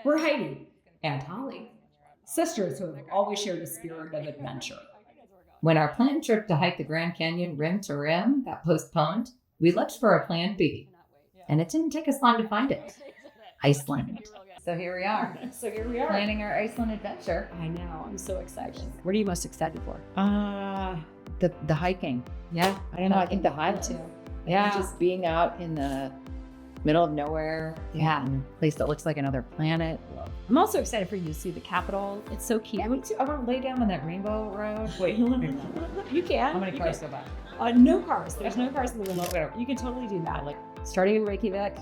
We're Heidi and Holly, sisters who have always shared a spirit of adventure. When our planned trip to hike the Grand Canyon rim to rim got postponed, we looked for a plan B. And it didn't take us long to find it. Iceland. So here we are. Planning our Iceland adventure. I know. I'm so excited. What are you most excited for? The hiking. Yeah. I don't know. I think the highlight too. Yeah. Just being out in the middle of nowhere. Yeah. In a place that looks like another planet. I'm also excited for you to see the Capitol. It's so cute. Yeah, me too. I want to lay down on that rainbow road. Wait, you can. how many cars go by? No cars. There's no cars in the window. You can totally do that. Like starting in Reykjavik,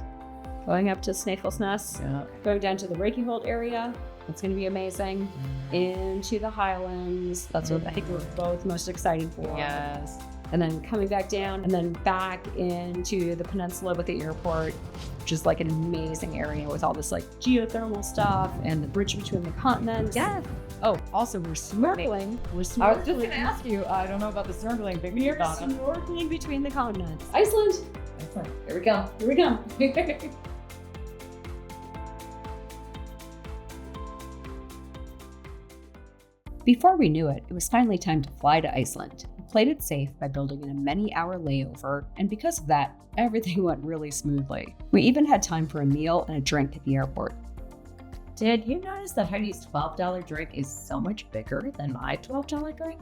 going up to Snæfellsnes, going down to the Reykjavik area. It's going to be amazing. Into the Highlands. That's what I think we're both most excited for. Yes. And then coming back down and then back into the peninsula with the airport, which is like an amazing area with all this like geothermal stuff and the bridge between the continents. Yeah. Oh, also we're snorkeling. I was just going to ask you, I don't know about the snorkeling, but We're snorkeling between the continents. Iceland. Here we go. Here we go. Before we knew it, it was finally time to fly to Iceland. We played it safe by building in a many-hour layover, and because of that, everything went really smoothly. We even had time for a meal and a drink at the airport. Did you notice that Heidi's $12 drink is so much bigger than my $12 drink?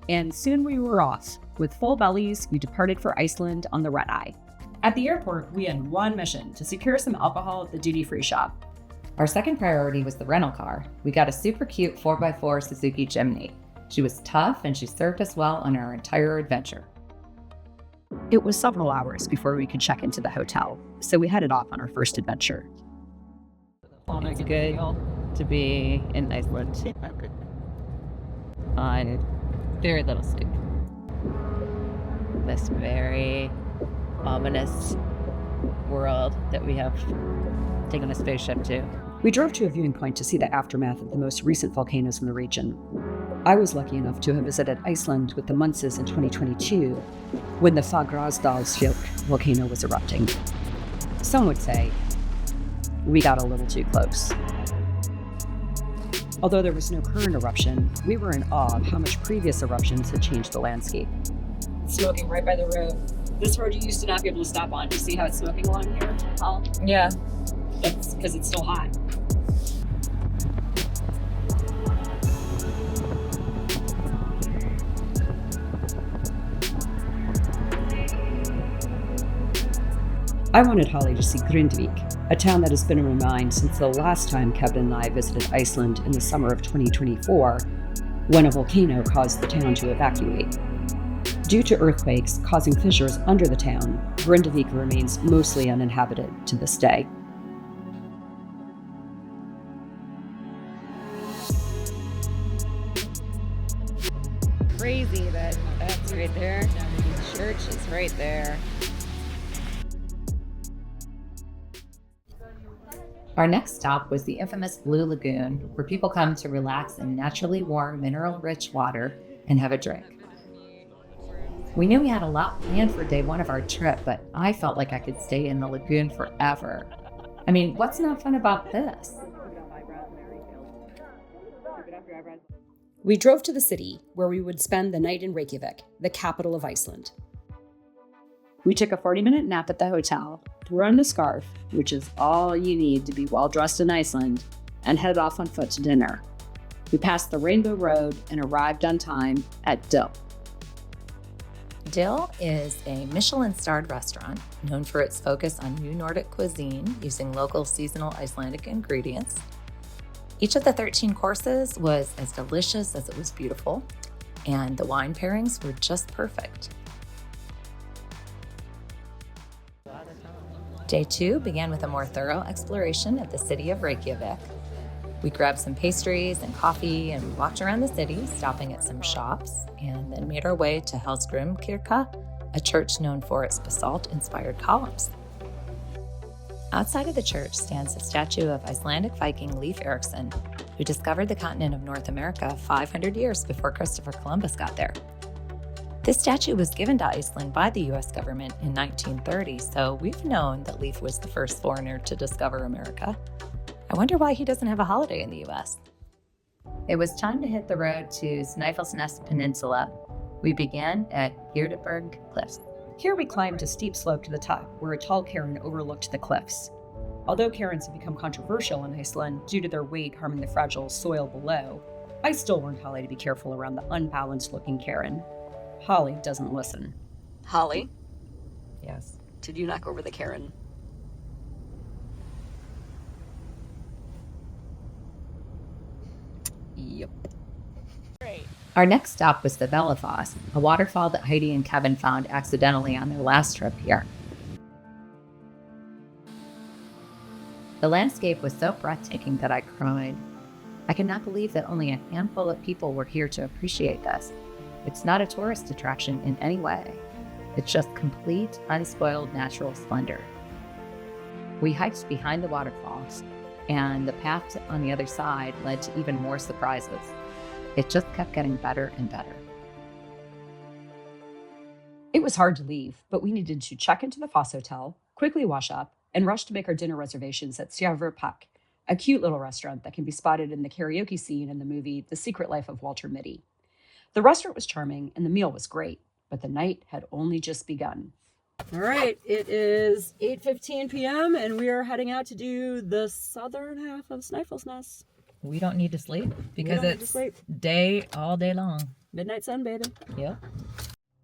And soon we were off. With full bellies, we departed for Iceland on the red-eye. At the airport, we had one mission: to secure some alcohol at the duty-free shop. Our second priority was the rental car. We got a super cute 4x4 Suzuki Jimny. She was tough and she served us well on our entire adventure. It was several hours before we could check into the hotel, so we headed off on our first adventure. It's good to be in Iceland on very little sleep. This very ominous world that we have taken a spaceship to. We drove to a viewing point to see the aftermath of the most recent volcanoes in the region. I was lucky enough to have visited Iceland with the Munces in 2022, when the Fagradalsfjöll volcano was erupting. Some would say we got a little too close. Although there was no current eruption, we were in awe of how much previous eruptions had changed the landscape. Smoking right by the road. This road you used to not be able to stop on. Do you see how it's smoking along here, Paul? Yeah. That's because it's still hot. I wanted Holly to see Grindvík, a town that has been in my mind since the last time Kevin and I visited Iceland in the summer of 2024, when a volcano caused the town to evacuate. Due to earthquakes causing fissures under the town, Grindvík remains mostly uninhabited to this day. Crazy that's right there. The church is right there. Our next stop was the infamous Blue Lagoon, where people come to relax in naturally warm, mineral-rich water and have a drink. We knew we had a lot planned for day one of our trip, but I felt like I could stay in the lagoon forever. I mean, what's not fun about this? We drove to the city, where we would spend the night in Reykjavik, the capital of Iceland. We took a 40-minute nap at the hotel, threw on a scarf, which is all you need to be well-dressed in Iceland, and headed off on foot to dinner. We passed the Rainbow Road and arrived on time at Dill. Dill is a Michelin-starred restaurant known for its focus on new Nordic cuisine using local seasonal Icelandic ingredients. Each of the 13 courses was as delicious as it was beautiful, and the wine pairings were just perfect. Day 2 began with a more thorough exploration of the city of Reykjavik. We grabbed some pastries and coffee and we walked around the city, stopping at some shops, and then made our way to Hallgrímskirkja, a church known for its basalt-inspired columns. Outside of the church stands a statue of Icelandic Viking Leif Erikson, who discovered the continent of North America 500 years before Christopher Columbus got there. This statue was given to Iceland by the U.S. government in 1930, so we've known that Leif was the first foreigner to discover America. I wonder why he doesn't have a holiday in the US. It was time to hit the road to Snæfellsnes Peninsula. We began at Gyrdeberg Cliffs. Here we climbed a steep slope to the top, where a tall cairn overlooked the cliffs. Although cairns have become controversial in Iceland due to their weight harming the fragile soil below, I still warned Holly to be careful around the unbalanced-looking cairn. Holly doesn't listen. Holly? Yes. Did you knock over the cairn? Yep. Great. Our next stop was the Velafos, a waterfall that Heidi and Kevin found accidentally on their last trip here. The landscape was so breathtaking that I cried. I cannot believe that only a handful of people were here to appreciate this. It's not a tourist attraction in any way. It's just complete, unspoiled natural splendor. We hiked behind the waterfalls, and the path on the other side led to even more surprises. It just kept getting better and better. It was hard to leave, but we needed to check into the Foss Hotel, quickly wash up, and rush to make our dinner reservations at Sjaverpak, a cute little restaurant that can be spotted in the karaoke scene in the movie The Secret Life of Walter Mitty. The restaurant was charming and the meal was great, but the night had only just begun. All right, it is 8:15 p.m. and we are heading out to do the southern half of Snæfellsnes. We don't need to sleep because it's day all day long. Midnight sun, baby. Yep.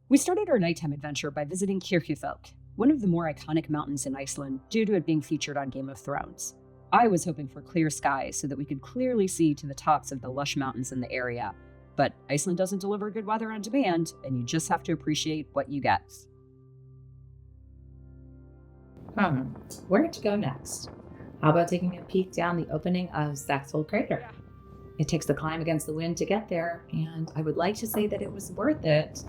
We started our nighttime adventure by visiting Kirkjufell, one of the more iconic mountains in Iceland due to it being featured on Game of Thrones. I was hoping for clear skies so that we could clearly see to the tops of the lush mountains in the area, but Iceland doesn't deliver good weather on demand, and you just have to appreciate what you get. Where to go next? How about taking a peek down the opening of Saxhol Crater? Yeah. It takes the climb against the wind to get there, and I would like to say that it was worth it,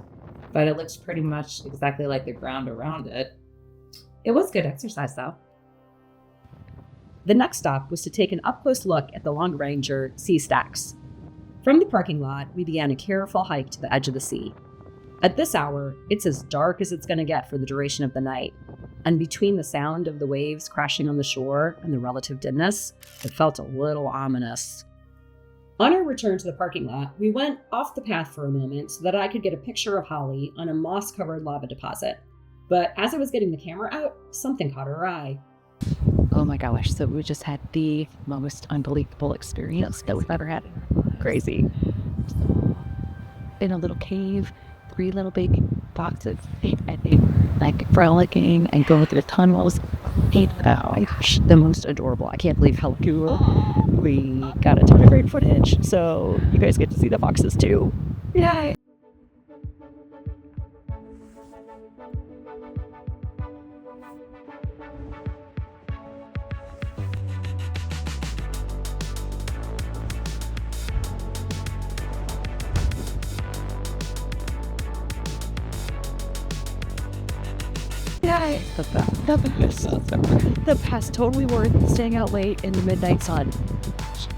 but it looks pretty much exactly like the ground around it. It was good exercise, though. The next stop was to take an up-close look at the Langranger sea stacks. From the parking lot, we began a careful hike to the edge of the sea. At this hour, it's as dark as it's going to get for the duration of the night, and between the sound of the waves crashing on the shore and the relative dimness, it felt a little ominous. On our return to the parking lot, we went off the path for a moment so that I could get a picture of Holly on a moss-covered lava deposit. But as I was getting the camera out, something caught her eye. Oh my gosh, so we just had the most unbelievable experience that we've ever had. Crazy. In a little cave, 3 little big boxes, and they like frolicking and going through the tunnels. The most adorable. I can't believe how cool. We got a ton of great footage, so you guys get to see the boxes too. Yay! The past totally worth staying out late in the midnight sun.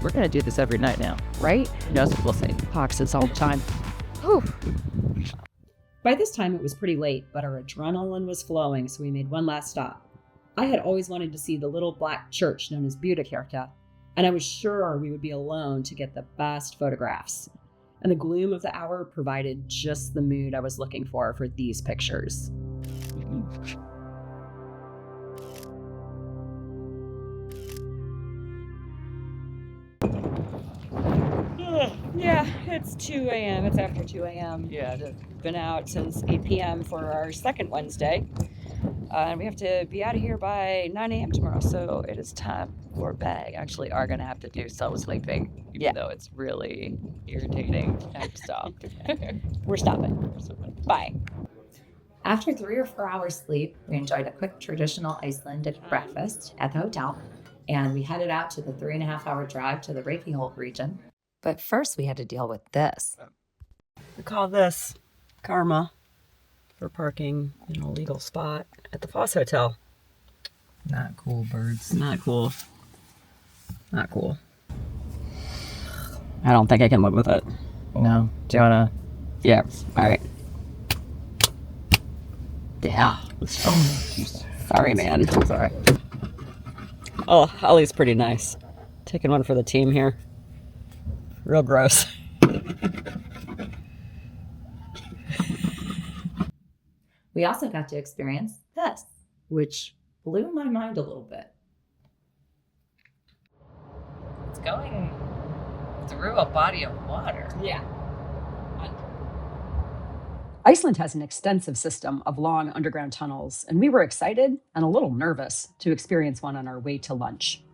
We're going to do this every night now. Right? That's what we'll say. Boxes all the time. Whew. By this time, it was pretty late, but our adrenaline was flowing, so we made one last stop. I had always wanted to see the little black church known as Budakirkja, and I was sure we would be alone to get the best photographs. And the gloom of the hour provided just the mood I was looking for these pictures. Yeah, it's 2 a.m. It's after 2 a.m. Yeah. Been out since 8 p.m. for our second Wednesday. And we have to be out of here by 9 a.m. tomorrow, so it is time for bed. Actually are going to have to do some sleeping, even though it's really irritating to have to stop. We're stopping. Bye. After 3 or 4 hours sleep, we enjoyed a quick traditional Icelandic breakfast at the hotel, and we headed out to the 3.5-hour drive to the Reykjavik region. But first, we had to deal with this. We call this karma for parking in an illegal spot at the Foss Hotel. Not cool, birds. Not cool. Not cool. I don't think I can live with it. No. Do you want to? Yeah. All right. Yeah. Sorry, man. Sorry. Oh, Holly's pretty nice. Taking one for the team here. Real gross. We also got to experience this, which blew my mind a little bit. It's going through a body of water. Yeah. Iceland has an extensive system of long underground tunnels, and we were excited and a little nervous to experience one on our way to lunch.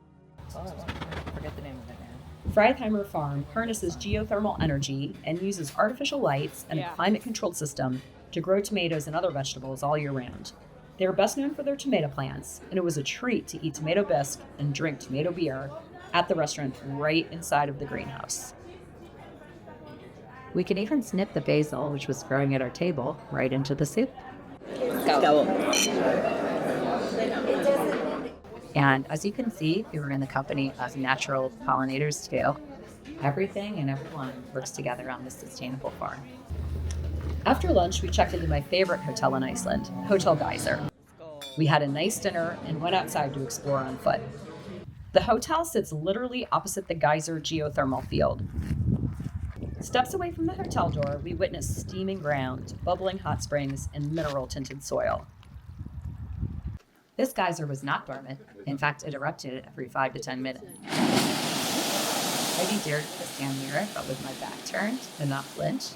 Oh, I forget the name of it now. Freitheimer Farm harnesses geothermal energy and uses artificial lights and a climate-controlled system to grow tomatoes and other vegetables all year round. They are best known for their tomato plants, and it was a treat to eat tomato bisque and drink tomato beer at the restaurant right inside of the greenhouse. We could even snip the basil, which was growing at our table, right into the soup. And as you can see, we were in the company of natural pollinators too. Everything and everyone works together on this sustainable farm. After lunch, we checked into my favorite hotel in Iceland, Hotel Geyser. We had a nice dinner and went outside to explore on foot. The hotel sits literally opposite the Geyser geothermal field. Steps away from the hotel door, we witnessed steaming ground, bubbling hot springs, and mineral-tinted soil. This geyser was not dormant. In fact, it erupted every 5 to 10 minutes. Heidi dared to stand near it, but with my back turned and not flinch.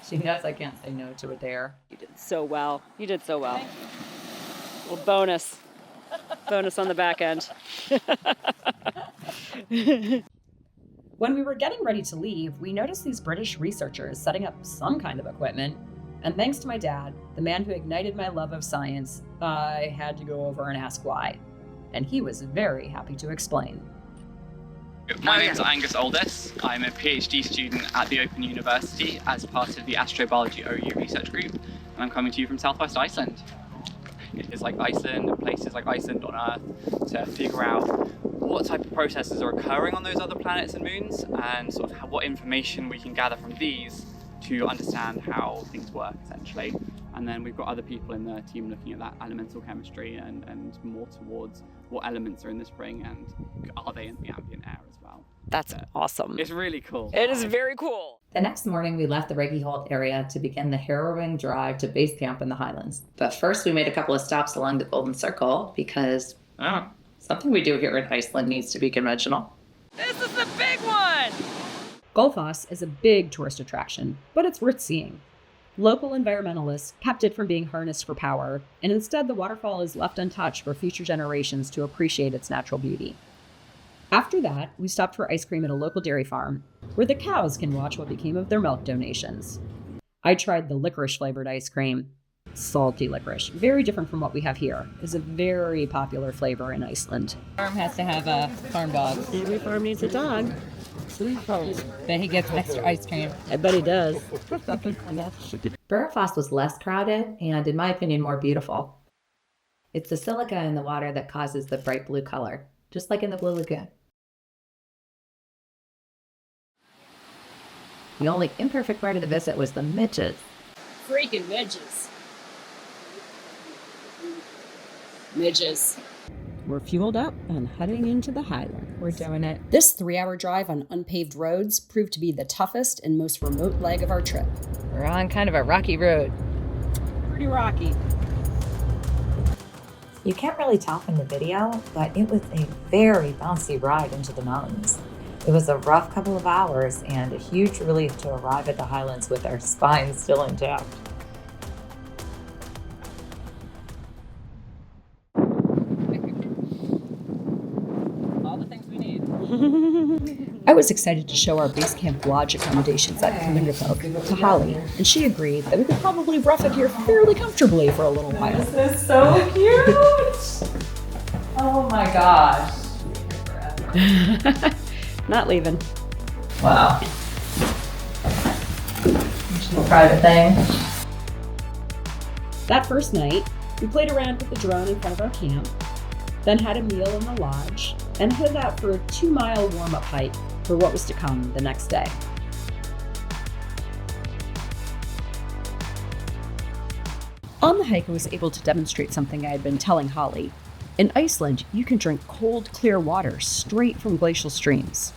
She knows I can't say no to a dare. You did so well. You did so well. Well, bonus. Bonus on the back end. When we were getting ready to leave, we noticed these British researchers setting up some kind of equipment. And thanks to my dad, the man who ignited my love of science, I had to go over and ask why. And he was very happy to explain. My name's Angus Aldis. I'm a PhD student at the Open University as part of the Astrobiology OU research group, and I'm coming to you from southwest Iceland. It is like Iceland and places like Iceland on Earth to figure out what type of processes are occurring on those other planets and moons, and sort of what information we can gather from these to understand how things work, essentially. And then we've got other people in the team looking at that elemental chemistry and more towards what elements are in the spring and are they in the ambient air as well. That's awesome. It's really cool. It is very cool. The next morning, we left the Reykjavik area to begin the harrowing drive to base camp in the Highlands. But first, we made a couple of stops along the Golden Circle because something we do here in Iceland needs to be conventional. This is the big one! Gullfoss is a big tourist attraction, but it's worth seeing. Local environmentalists kept it from being harnessed for power, and instead the waterfall is left untouched for future generations to appreciate its natural beauty. After that, we stopped for ice cream at a local dairy farm, where the cows can watch what became of their milk donations. I tried the licorice-flavored ice cream. Salty licorice, very different from what we have here. It's a very popular flavor in Iceland. Farm has to have a farm dog. Every farm needs a dog. Then he gets extra ice cream. I bet he does. Barrofoss was less crowded and, in my opinion, more beautiful. It's the silica in the water that causes the bright blue color, just like in the Blue Lagoon. The only imperfect part of the visit was the midges. Freaking midges. Midges. We're fueled up and heading into the Highlands. We're doing it. This 3-hour drive on unpaved roads proved to be the toughest and most remote leg of our trip. We're on kind of a rocky road. Pretty rocky. You can't really tell from the video, but it was a very bouncy ride into the mountains. It was a rough couple of hours and a huge relief to arrive at the Highlands with our spines still intact. All the things we need. I was excited to show our base camp lodge accommodations at Klingerfeldt to Holly, and she agreed that we could probably rough it here fairly comfortably for a little while. This is so cute! Oh my gosh. Not leaving. Wow. Private thing. That first night, we played around with the drone in front of our camp, then had a meal in the lodge, and headed out for a 2-mile warm-up hike for what was to come the next day. On the hike, I was able to demonstrate something I had been telling Holly. In Iceland, you can drink cold, clear water straight from glacial streams.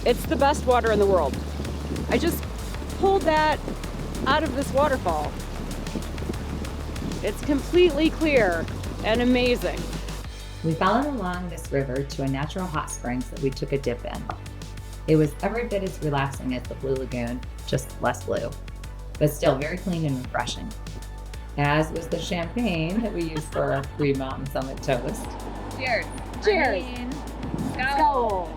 It's the best water in the world. I just pulled that out of this waterfall. It's completely clear and amazing. We followed along this river to a natural hot springs that we took a dip in. It was every bit as relaxing as the Blue Lagoon, just less blue, but still very clean and refreshing. As was the champagne that we used for our free mountain summit toast. Cheers. Cheers. Go.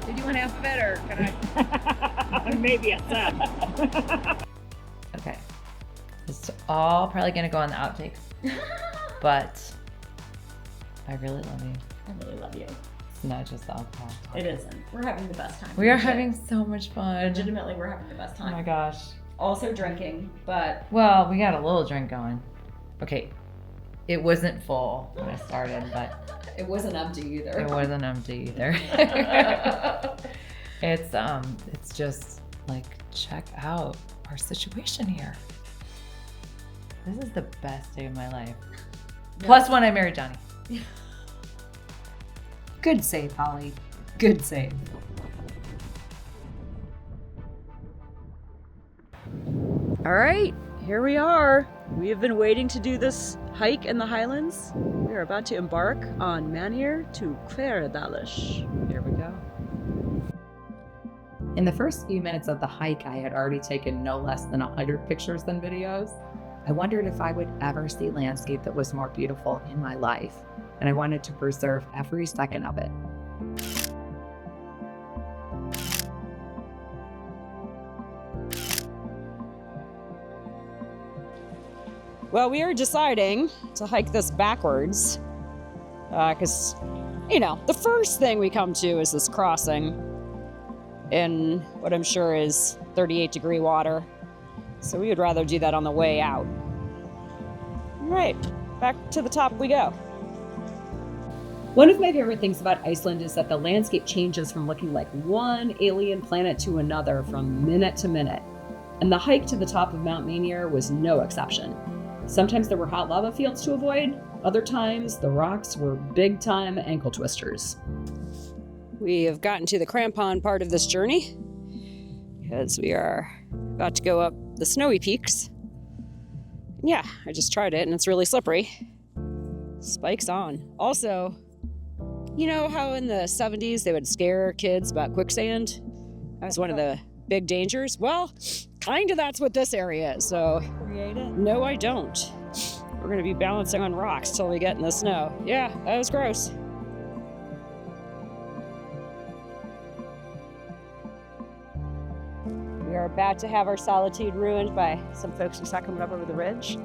Did you want half of it, or can I? Maybe a sip. Okay. It's all probably going to go on the outtakes, but I really love you. I really love you. It's not just alcohol. It isn't. We're having the best time. We are having so much fun. Legitimately, we're having the best Oh time. my gosh. Also drinking, but Well, we got a little drink going. Okay. It wasn't full when I started, but it wasn't empty either. it wasn't empty either. It's just like, check out our situation here. This is the best day of my life. Plus when I married Johnny. Good save, Holly. Good save. All right, here we are. We have been waiting to do this hike in the Highlands. We are about to embark on Manir to Hveradalir. Here we go. In the first few minutes of the hike, I had already taken no less than 100 pictures and videos. I wondered if I would ever see landscape that was more beautiful in my life, and I wanted to preserve every second of it. Well, we are deciding to hike this backwards because, the first thing we come to is this crossing in what I'm sure is 38-degree water. So we would rather do that on the way out. All right, back to the top we go. One of my favorite things about Iceland is that the landscape changes from looking like one alien planet to another from minute to minute. And the hike to the top of Mount Rainier was no exception. Sometimes there were hot lava fields to avoid. Other times, the rocks were big-time ankle twisters. We have gotten to the crampon part of this journey because we are about to go up the snowy peaks. Yeah, I just tried it and it's really slippery. Spikes on. Also, you know how in the 70s they would scare kids about quicksand? That was one of the big dangers. Well, kind of that's what this area is. So, no, I don't. We're going to be balancing on rocks till we get in the snow. Yeah, that was gross. We are about to have our solitude ruined by some folks who saw coming up over the ridge.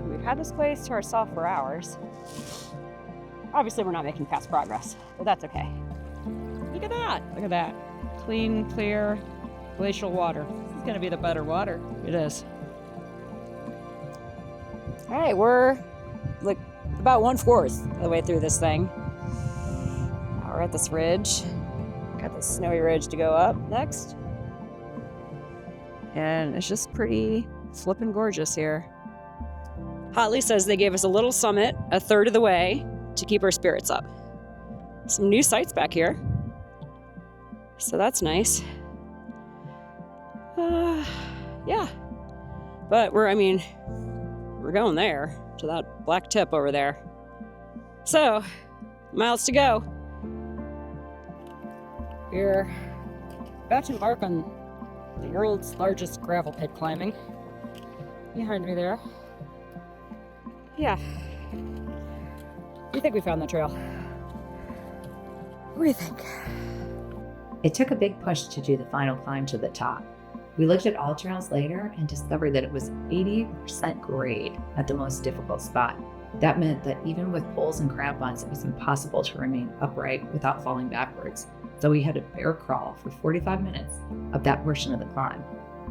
We've had this place to ourselves for hours. Obviously, we're not making fast progress, but that's okay. Look at that. Look at that. Clean, clear, glacial water. This is going to be the better water. It is. All right, we're like about 1/4 of the way through this thing. Now we're at this ridge. Got this snowy ridge to go up next. And it's just pretty flippin' gorgeous here. Hotley says they gave us a little summit a third of the way to keep our spirits up. Some new sights back here. So that's nice. Yeah. But we're going there to that black tip over there. So, miles to go. We're about to embark on the world's largest gravel pit climbing. Behind me there. Yeah. We think we found the trail. What do you think? It took a big push to do the final climb to the top. We looked at all trails later and discovered that it was 80% grade at the most difficult spot. That meant that even with poles and crampons, it was impossible to remain upright without falling backwards. So we had to bear crawl for 45 minutes up that portion of the climb,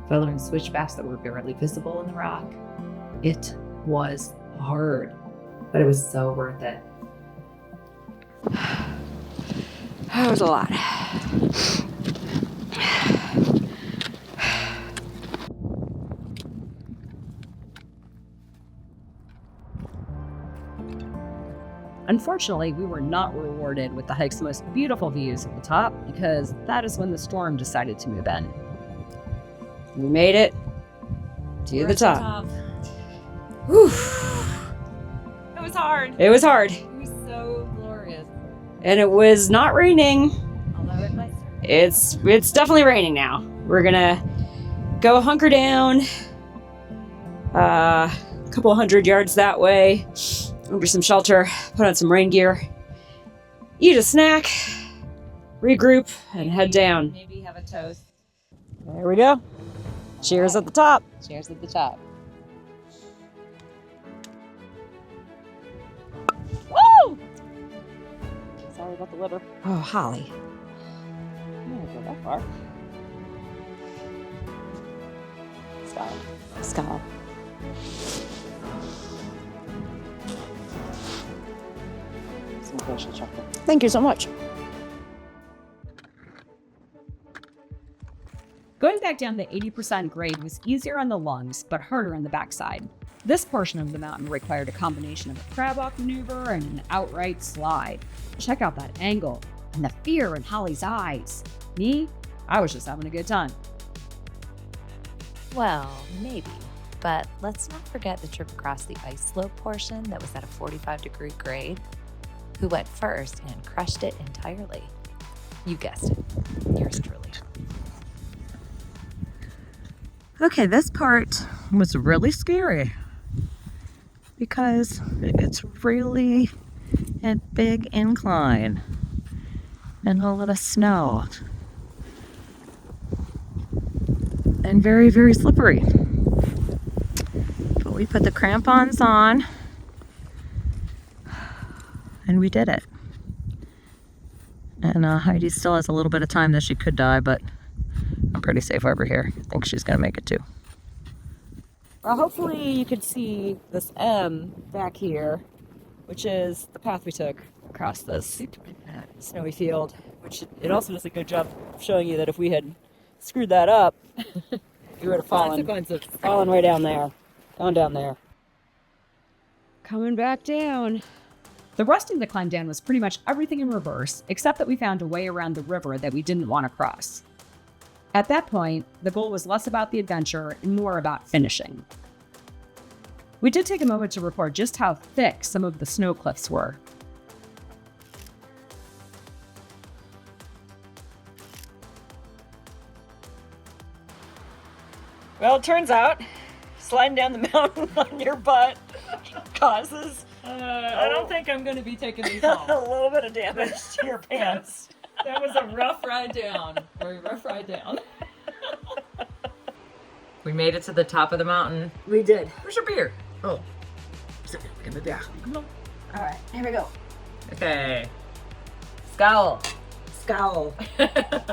following switchbacks that were barely visible in the rock. It was hard, but it was so worth it. That was a lot. Unfortunately, we were not rewarded with the hike's most beautiful views at the top because that is when the storm decided to move in. We made it to the top. Whew. It was hard. It was hard. It was so glorious. And it was not raining. Although it might. It's definitely raining now. We're gonna go hunker down a couple 100 yards that way, under some shelter, put on some rain gear, eat a snack, regroup, and head down. Maybe have a toast. There we go. Cheers at the top. Cheers at the top. Woo! Sorry about the liver. Oh, Holly. I don't go that far. Scott. Some facial chocolate. Thank you so much. Going back down the 80% grade was easier on the lungs, but harder on the backside. This portion of the mountain required a combination of a crab walk maneuver and an outright slide. Check out that angle and the fear in Holly's eyes. Me, I was just having a good time. Well, maybe. But let's not forget the trip across the ice slope portion that was at a 45-degree grade. Who went first and crushed it entirely? You guessed it. Yours truly. Okay, this part was really scary because it's really a big incline and a lot of snow and very, very slippery. But we put the crampons on and we did it. And Heidi still has a little bit of time that she could die, but I'm pretty safe over here. I think she's gonna make it too. Well, hopefully you could see this M back here, which is the path we took across this snowy field, which it also does a good job of showing you that if we had screwed that up, we would have fallen way down there. Gone down there. Coming back down. The rest of the climb down was pretty much everything in reverse, except that we found a way around the river that we didn't want to cross. At that point, the goal was less about the adventure and more about finishing. We did take a moment to report just how thick some of the snow cliffs were. Well, it turns out sliding down the mountain on your butt causes I don't think I'm going to be taking these home. a little bit of damage to your pants. That was a rough ride down. Very rough ride down. We made it to the top of the mountain. We did. Where's your beer? Oh. All right, here we go. Okay. Scowl. Scowl.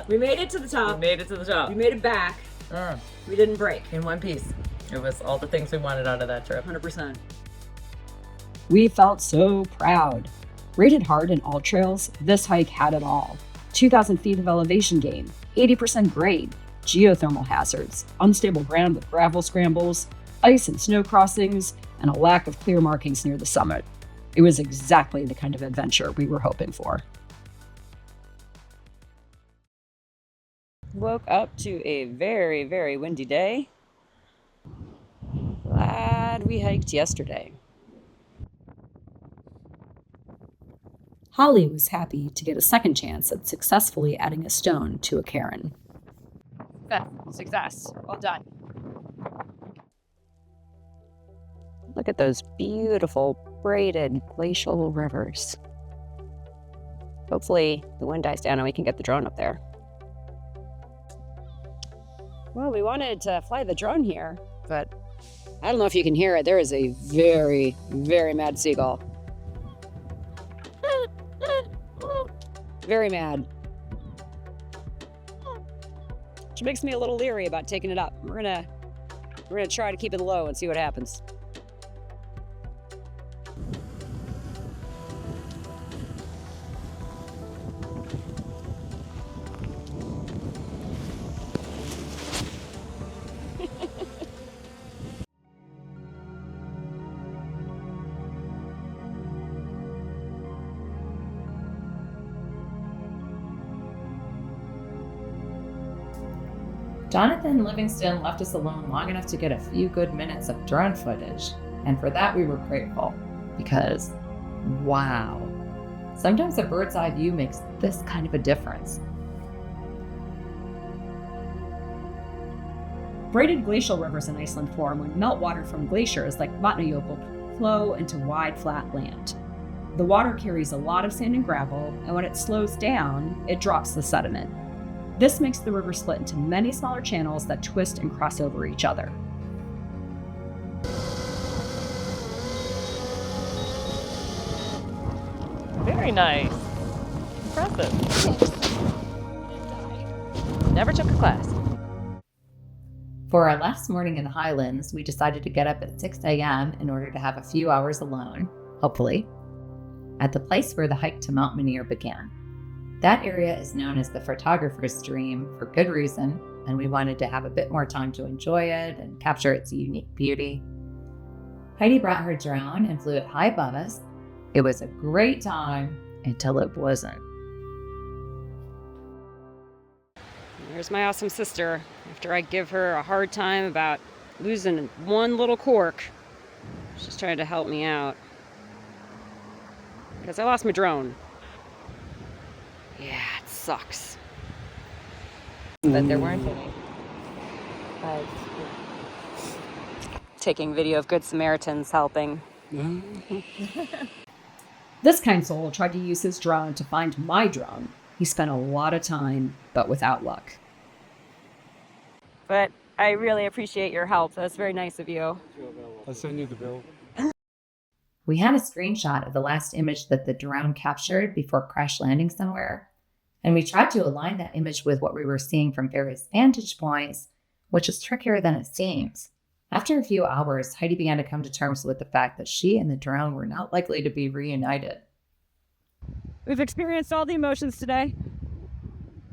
We made it to the top. We made it to the top. We made it back. We didn't break. In one piece. It was all the things we wanted out of that trip. 100%. We felt so proud. Rated hard in all trails, this hike had it all. 2,000 feet of elevation gain, 80% grade, geothermal hazards, unstable ground with gravel scrambles, ice and snow crossings, and a lack of clear markings near the summit. It was exactly the kind of adventure we were hoping for. Woke up to a very, very windy day. Glad we hiked yesterday. Holly was happy to get a second chance at successfully adding a stone to a cairn. Success. Well done. Look at those beautiful braided glacial rivers. Hopefully the wind dies down and we can get the drone up there. Well, we wanted to fly the drone here, but I don't know if you can hear it. There is a very, very mad seagull. Very mad. Which makes me a little leery about taking it up. We're gonna try to keep it low and see what happens. Jonathan Livingston left us alone long enough to get a few good minutes of drone footage, and for that we were grateful, because wow, sometimes a bird's eye view makes this kind of a difference. Braided glacial rivers in Iceland form when meltwater from glaciers like Vatnajökull flow into wide, flat land. The water carries a lot of sand and gravel, and when it slows down, it drops the sediment. This makes the river split into many smaller channels that twist and cross over each other. Very nice. Impressive. Never took a class. For our last morning in the Highlands, we decided to get up at 6 a.m. in order to have a few hours alone, hopefully, at the place where the hike to Mount Munir began. That area is known as the photographer's dream for good reason, and we wanted to have a bit more time to enjoy it and capture its unique beauty. Heidi brought her drone and flew it high above us. It was a great time until it wasn't. Here's my awesome sister. After I give her a hard time about losing one little cork, she's trying to help me out. Because I lost my drone. Yeah, it sucks. But there weren't any. Taking video of Good Samaritans helping. This kind soul tried to use his drone to find my drone. He spent a lot of time, but without luck. But I really appreciate your help. That's very nice of you. I'll send you the bill. We had a screenshot of the last image that the drone captured before crash landing somewhere, and we tried to align that image with what we were seeing from various vantage points, which is trickier than it seems. After a few hours, Heidi began to come to terms with the fact that she and the drone were not likely to be reunited. We've experienced all the emotions today.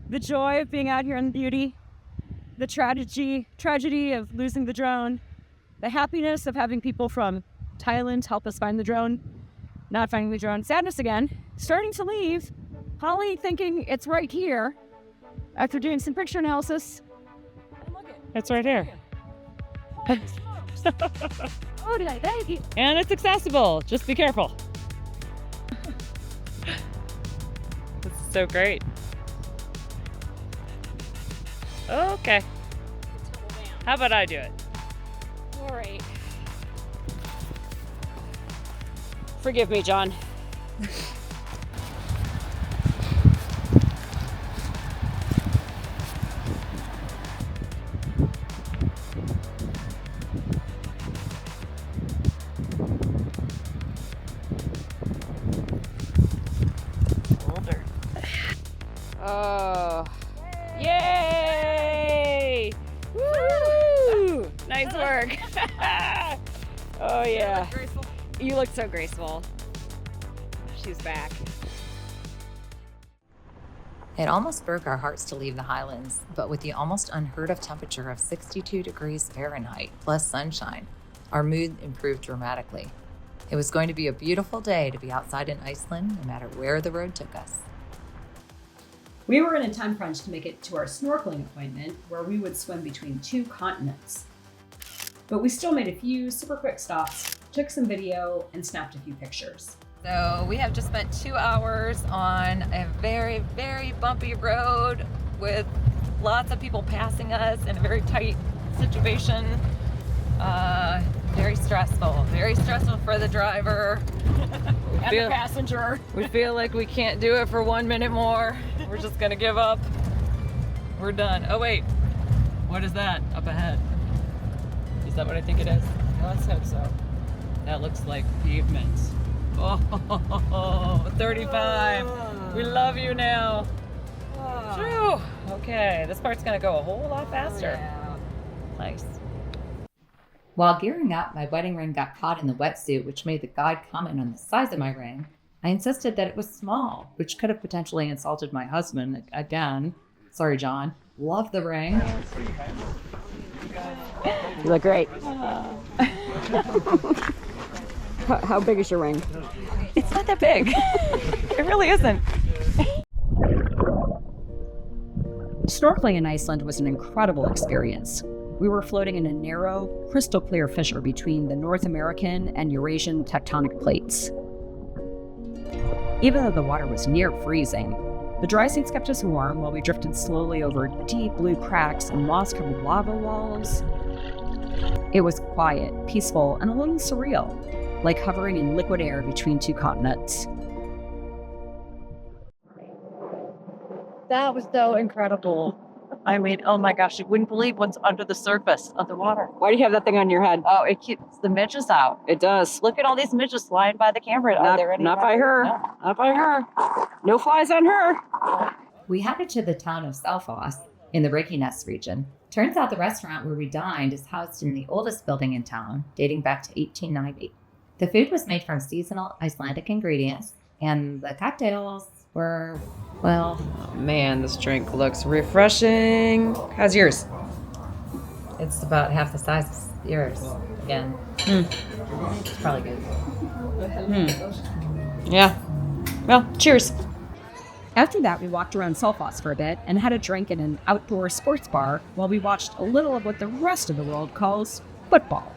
The joy of being out here in the beauty, the tragedy of losing the drone, the happiness of having people from Thailand help us find the drone, not finding the drone, sadness again, starting to leave, Holly thinking it's right here after doing some picture analysis. And look it's right here. Oh, did I thank you? And it's accessible. Just be careful. This is so great. Okay. How about I do it? All right. Forgive me, John. Oh, yay! Woo! Nice work. Oh yeah. You look so graceful. She's back. It almost broke our hearts to leave the Highlands, but with the almost unheard of temperature of 62 degrees Fahrenheit plus sunshine, our mood improved dramatically. It was going to be a beautiful day to be outside in Iceland, no matter where the road took us. We were in a time crunch to make it to our snorkeling appointment, where we would swim between 2 continents. But we still made a few super quick stops, took some video, and snapped a few pictures. So we have just spent 2 hours on a very, very bumpy road with lots of people passing us in a very tight situation. Very stressful for the driver and the passenger. We feel like we can't do it for 1 minute more. We're just gonna give up. We're done. Oh wait, what is that up ahead? Is that what I think it is? Let's hope so. That looks like pavement. Oh, 35. We love you now. Phew. Okay, this part's gonna go a whole lot faster. Nice. While gearing up, my wedding ring got caught in the wetsuit, which made the guide comment on the size of my ring. I insisted that it was small, which could have potentially insulted my husband again. Sorry, John. Love the ring. You look great. How big is your ring? It's not that big. It really isn't. Snorkeling in Iceland was an incredible experience. We were floating in a narrow, crystal clear fissure between the North American and Eurasian tectonic plates. Even though the water was near freezing, the dry seats kept us warm while we drifted slowly over deep blue cracks and moss-covered lava walls. It was quiet, peaceful, and a little surreal, like hovering in liquid air between two continents. That was so incredible. I mean, oh my gosh, you wouldn't believe what's under the surface of the water. Why do you have that thing on your head? Oh, it keeps the midges out. It does. Look at all these midges flying by the camera. Are there any? Not by her. No. Not by her. No flies on her. We headed to the town of Selfoss in the Reykjanes region. Turns out the restaurant where we dined is housed in the oldest building in town, dating back to 1890. The food was made from seasonal Icelandic ingredients, and the cocktails were, well... Oh man, this drink looks refreshing. How's yours? It's about half the size of yours, again. It's probably good. Yeah. Well, cheers. After that, we walked around Selfoss for a bit and had a drink in an outdoor sports bar while we watched a little of what the rest of the world calls football.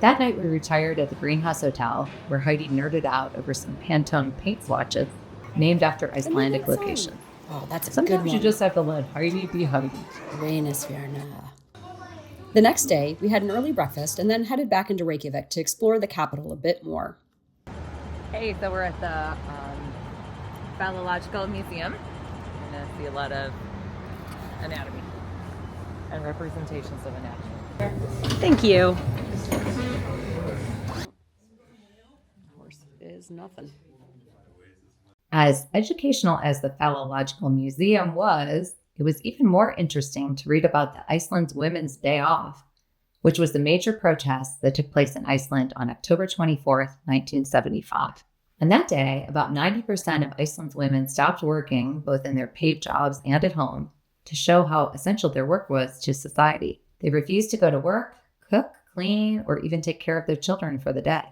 That night, we retired at the Greenhouse Hotel, where Heidi nerded out over some Pantone paint swatches named after Icelandic locations. Oh, that's a good Sometimes one. you just have to let Heidi be Heidi. Reynisfjörna. The next day, we had an early breakfast and then headed back into Reykjavik to explore the capital a bit more. Hey, so we're at the Phallological Museum. You're going to see a lot of anatomy and representations of anatomy. Thank you. Horse is nothing. As educational as the Phallological Museum was, it was even more interesting to read about the Iceland's Women's Day Off, which was the major protest that took place in Iceland on October 24th, 1975. On that day, about 90% of Iceland's women stopped working, both in their paid jobs and at home, to show how essential their work was to society. They refused to go to work, cook, clean, or even take care of their children for the day.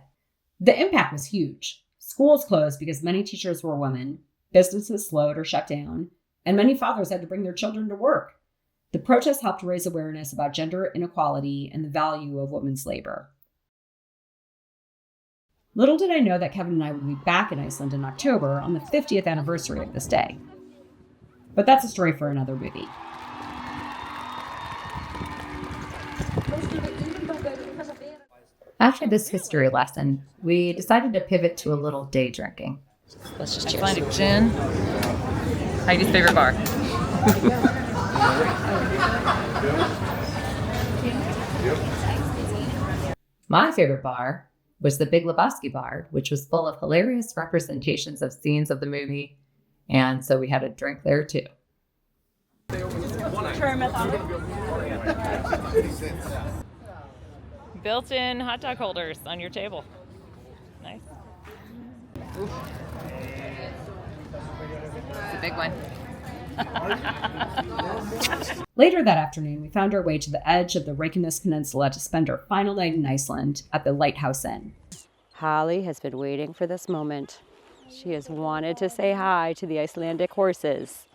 The impact was huge. Schools closed because many teachers were women, businesses slowed or shut down, and many fathers had to bring their children to work. The protest helped raise awareness about gender inequality and the value of women's labor. Little did I know that Kevin and I would be back in Iceland in October on the 50th anniversary of this day. But that's a story for another movie. After this history lesson, we decided to pivot to a little day drinking. Let's just cheers. Icelandic gin. Heidi's favorite bar. My favorite bar was the Big Lebowski bar, which was full of hilarious representations of scenes of the movie, and so we had a drink there too. Built-in hot dog holders on your table. Nice. It's a big one. Later that afternoon, we found our way to the edge of the Reykjanes Peninsula to spend our final night in Iceland at the Lighthouse Inn. Holly has been waiting for this moment. She has wanted to say hi to the Icelandic horses.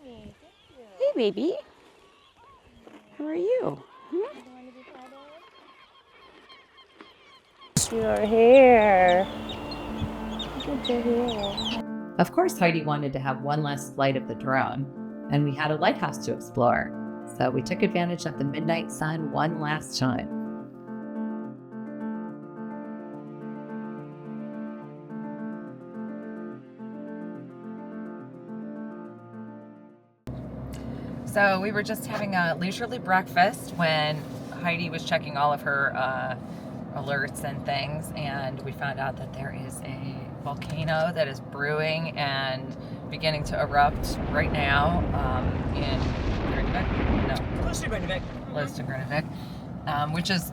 Hey, baby. How are you? You're here. Good to hear. Of course, Heidi wanted to have one last flight of the drone, and we had a lighthouse to explore, so we took advantage of the midnight sun one last time. So we were just having a leisurely breakfast when Heidi was checking all of her alerts and things, and we found out that there is a volcano that is brewing and beginning to erupt right now in Grunewald. No, close to Grunewald. Close to Grunewald, which is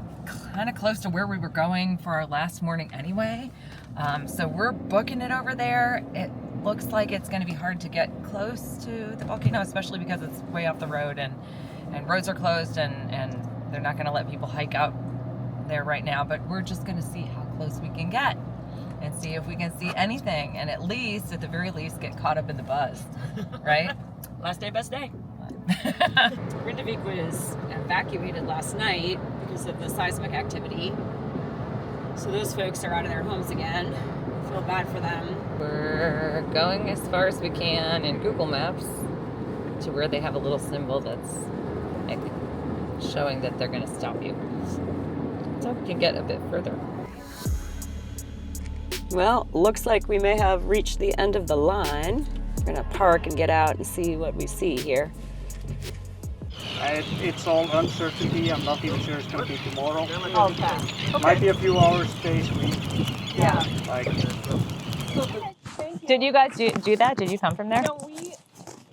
kind of close to where we were going for our last morning anyway. So we're booking it over there. It looks like it's going to be hard to get close to the volcano, especially because it's way off the road and roads are closed and they're not going to let people hike out there right now, but we're just going to see how close we can get. and see if we can see anything, and at the very least, get caught up in the buzz, right? Last day, best day. Grindavik was evacuated last night because of the seismic activity. So those folks are out of their homes again. I feel bad for them. We're going as far as we can in Google Maps to where they have a little symbol that's like showing that they're going to stop you. So we can get a bit further. Well, looks like we may have reached the end of the line. We're gonna park and get out and see what we see here. It's all uncertainty. I'm not even sure it's going to be tomorrow. Okay. Might be a few hours, days, week. Yeah. Like, Did you guys do that? Did you come from there? No,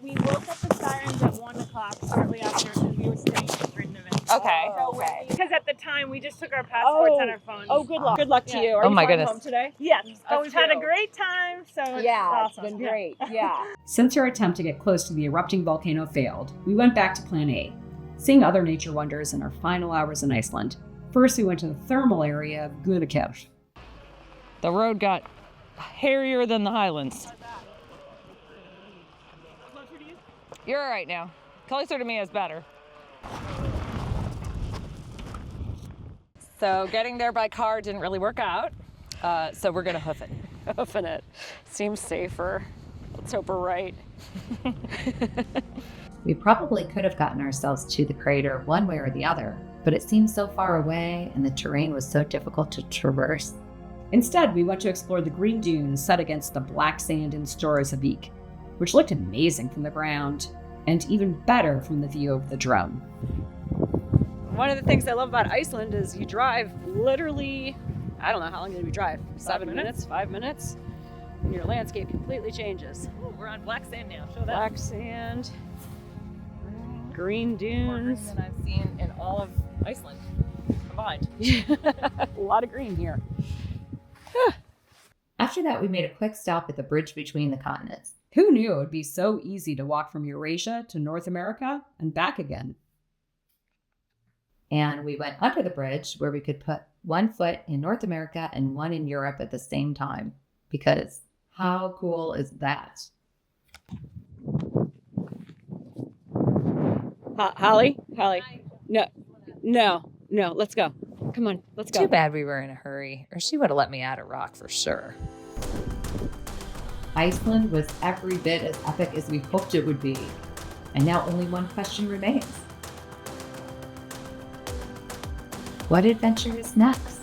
we woke up the sirens at 1 o'clock shortly after because we were staying in Grindavik. Okay. Because at the time we just took our passports and our phones. Oh, good luck. Good luck to you. Are Oh you my flying goodness. home today? Yes. Oh, We've had a too. great time. So it's Yeah, awesome. it's been great. Yeah. Since our attempt to get close to the erupting volcano failed, we went back to plan A, seeing other nature wonders in our final hours in Iceland. First, we went to the thermal area of Guðakær. The road got hairier than the Highlands. You're all right now. Closer to me is better. So getting there by car didn't really work out. So we're gonna hoof it. Hoofing it. Seems safer. Let's hope we're right. We probably could have gotten ourselves to the crater one way or the other, but it seemed so far away and the terrain was so difficult to traverse. Instead, we went to explore the green dunes set against the black sand in Stórshavik, which looked amazing from the ground, and even better from the view of the drone. One of the things I love about Iceland is you drive literally, I don't know, how long did we drive? 7 minutes? 5 minutes? And your landscape completely changes. Ooh, we're on black sand now. Show that. Black sand, green More green dunes. than I've seen in all of Iceland combined. A lot of green here. After that, we made a quick stop at the bridge between the continents. Who knew it would be so easy to walk from Eurasia to North America and back again? And we went under the bridge where we could put one foot in North America and one in Europe at the same time. Because how cool is that? Holly? No, let's go. Come on, let's go. Too bad we were in a hurry, or she would have let me add a rock for sure. Iceland was every bit as epic as we hoped it would be. And now only one question remains. What adventure is next?